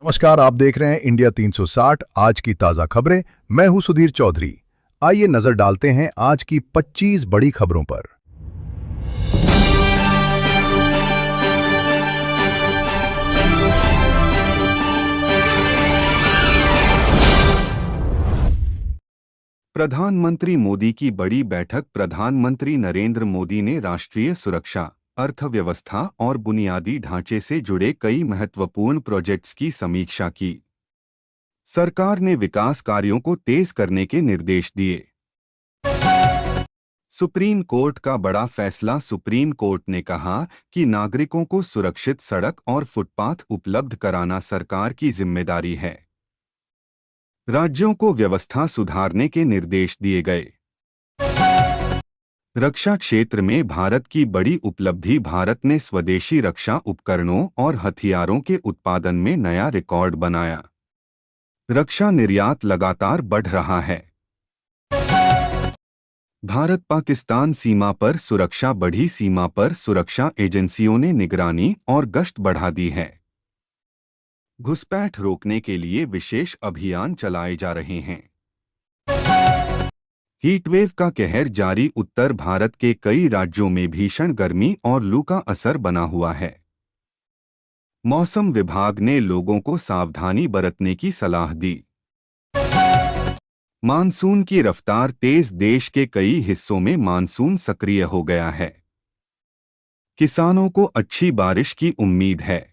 नमस्कार, आप देख रहे हैं इंडिया 360 आज की ताज़ा खबरें। मैं हूं सुधीर चौधरी। आइए नजर डालते हैं आज की 25 बड़ी खबरों पर। प्रधानमंत्री मोदी की बड़ी बैठक। प्रधानमंत्री नरेंद्र मोदी ने राष्ट्रीय सुरक्षा, अर्थव्यवस्था और बुनियादी ढांचे से जुड़े कई महत्वपूर्ण प्रोजेक्ट्स की समीक्षा की। सरकार ने विकास कार्यों को तेज करने के निर्देश दिए। सुप्रीम कोर्ट का बड़ा फैसला। सुप्रीम कोर्ट ने कहा कि नागरिकों को सुरक्षित सड़क और फुटपाथ उपलब्ध कराना सरकार की जिम्मेदारी है। राज्यों को व्यवस्था सुधारने के निर्देश दिए गए। रक्षा क्षेत्र में भारत की बड़ी उपलब्धि। भारत ने स्वदेशी रक्षा उपकरणों और हथियारों के उत्पादन में नया रिकॉर्ड बनाया। रक्षा निर्यात लगातार बढ़ रहा है। भारत पाकिस्तान सीमा पर सुरक्षा बढ़ी। सीमा पर सुरक्षा एजेंसियों ने निगरानी और गश्त बढ़ा दी है। घुसपैठ रोकने के लिए विशेष अभियान चलाए जा रहे हैं। हीटवेव का कहर जारी। उत्तर भारत के कई राज्यों में भीषण गर्मी और लू का असर बना हुआ है। मौसम विभाग ने लोगों को सावधानी बरतने की सलाह दी। मानसून की रफ्तार तेज। देश के कई हिस्सों में मानसून सक्रिय हो गया है। किसानों को अच्छी बारिश की उम्मीद है।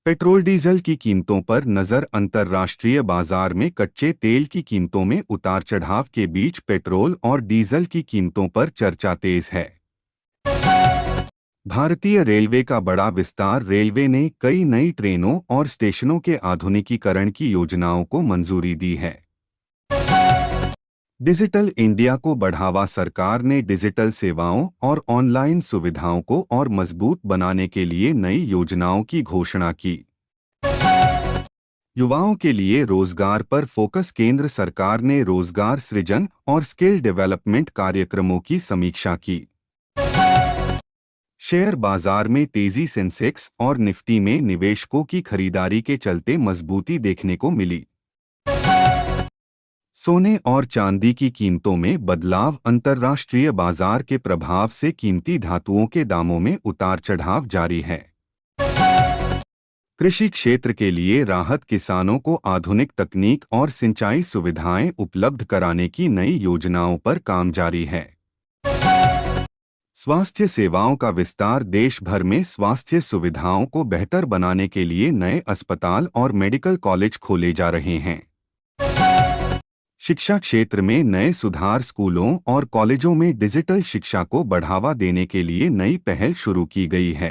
पेट्रोल डीजल की कीमतों पर नजर। अंतर्राष्ट्रीय बाजार में कच्चे तेल की कीमतों में उतार चढ़ाव के बीच पेट्रोल और डीजल की कीमतों पर चर्चा तेज है। भारतीय रेलवे का बड़ा विस्तार। रेलवे ने कई नई ट्रेनों और स्टेशनों के आधुनिकीकरण की योजनाओं को मंजूरी दी है। डिजिटल इंडिया को बढ़ावा। सरकार ने डिजिटल सेवाओं और ऑनलाइन सुविधाओं को और मजबूत बनाने के लिए नई योजनाओं की घोषणा की। युवाओं के लिए रोजगार पर फोकस। केंद्र सरकार ने रोजगार सृजन और स्किल डेवलपमेंट कार्यक्रमों की समीक्षा की। शेयर बाजार में तेजी। सेंसेक्स और निफ्टी में निवेशकों की खरीदारी के चलते मजबूती देखने को मिली। सोने और चांदी की कीमतों में बदलाव। अंतर्राष्ट्रीय बाजार के प्रभाव से कीमती धातुओं के दामों में उतार चढ़ाव जारी है। कृषि क्षेत्र के लिए राहत। किसानों को आधुनिक तकनीक और सिंचाई सुविधाएं उपलब्ध कराने की नई योजनाओं पर काम जारी है। स्वास्थ्य सेवाओं का विस्तार। देश भर में स्वास्थ्य सुविधाओं को बेहतर बनाने के लिए नए अस्पताल और मेडिकल कॉलेज खोले जा रहे हैं। शिक्षा क्षेत्र में नए सुधार। स्कूलों और कॉलेजों में डिजिटल शिक्षा को बढ़ावा देने के लिए नई पहल शुरू की गई है।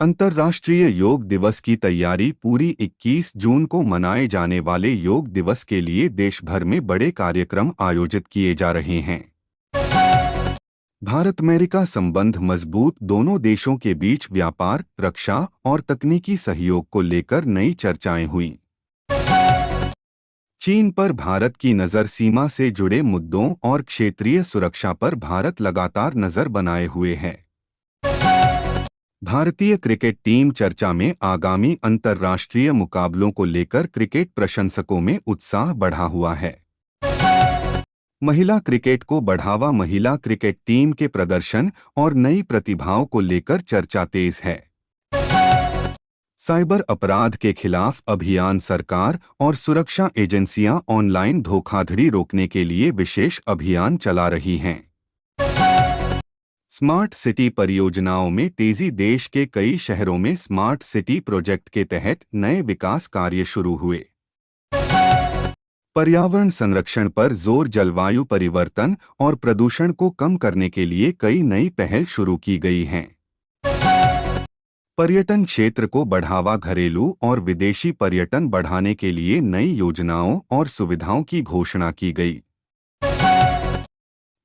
अंतर्राष्ट्रीय योग दिवस की तैयारी पूरी। 21 जून को मनाए जाने वाले योग दिवस के लिए देश भर में बड़े कार्यक्रम आयोजित किए जा रहे हैं। भारत अमेरिका संबंध मजबूत। दोनों देशों के बीच व्यापार, रक्षा और तकनीकी सहयोग को लेकर नई चर्चाएं हुईं। चीन पर भारत की नज़र। सीमा से जुड़े मुद्दों और क्षेत्रीय सुरक्षा पर भारत लगातार नज़र बनाए हुए है। भारतीय क्रिकेट टीम चर्चा में। आगामी अंतर्राष्ट्रीय मुकाबलों को लेकर क्रिकेट प्रशंसकों में उत्साह बढ़ा हुआ है। महिला क्रिकेट को बढ़ावा। महिला क्रिकेट टीम के प्रदर्शन और नई प्रतिभाओं को लेकर चर्चा तेज है। साइबर अपराध के खिलाफ अभियान। सरकार और सुरक्षा एजेंसियां ऑनलाइन धोखाधड़ी रोकने के लिए विशेष अभियान चला रही हैं। स्मार्ट सिटी परियोजनाओं में तेजी। देश के कई शहरों में स्मार्ट सिटी प्रोजेक्ट के तहत नए विकास कार्य शुरू हुए। पर्यावरण संरक्षण पर जोर। जलवायु परिवर्तन और प्रदूषण को कम करने के लिए कई नई पहल शुरू की गई हैं। पर्यटन क्षेत्र को बढ़ावा। घरेलू और विदेशी पर्यटन बढ़ाने के लिए नई योजनाओं और सुविधाओं की घोषणा की गई।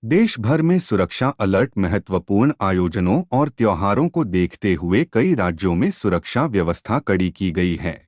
देश भर में सुरक्षा अलर्ट। महत्वपूर्ण आयोजनों और त्योहारों को देखते हुए कई राज्यों में सुरक्षा व्यवस्था कड़ी की गई है।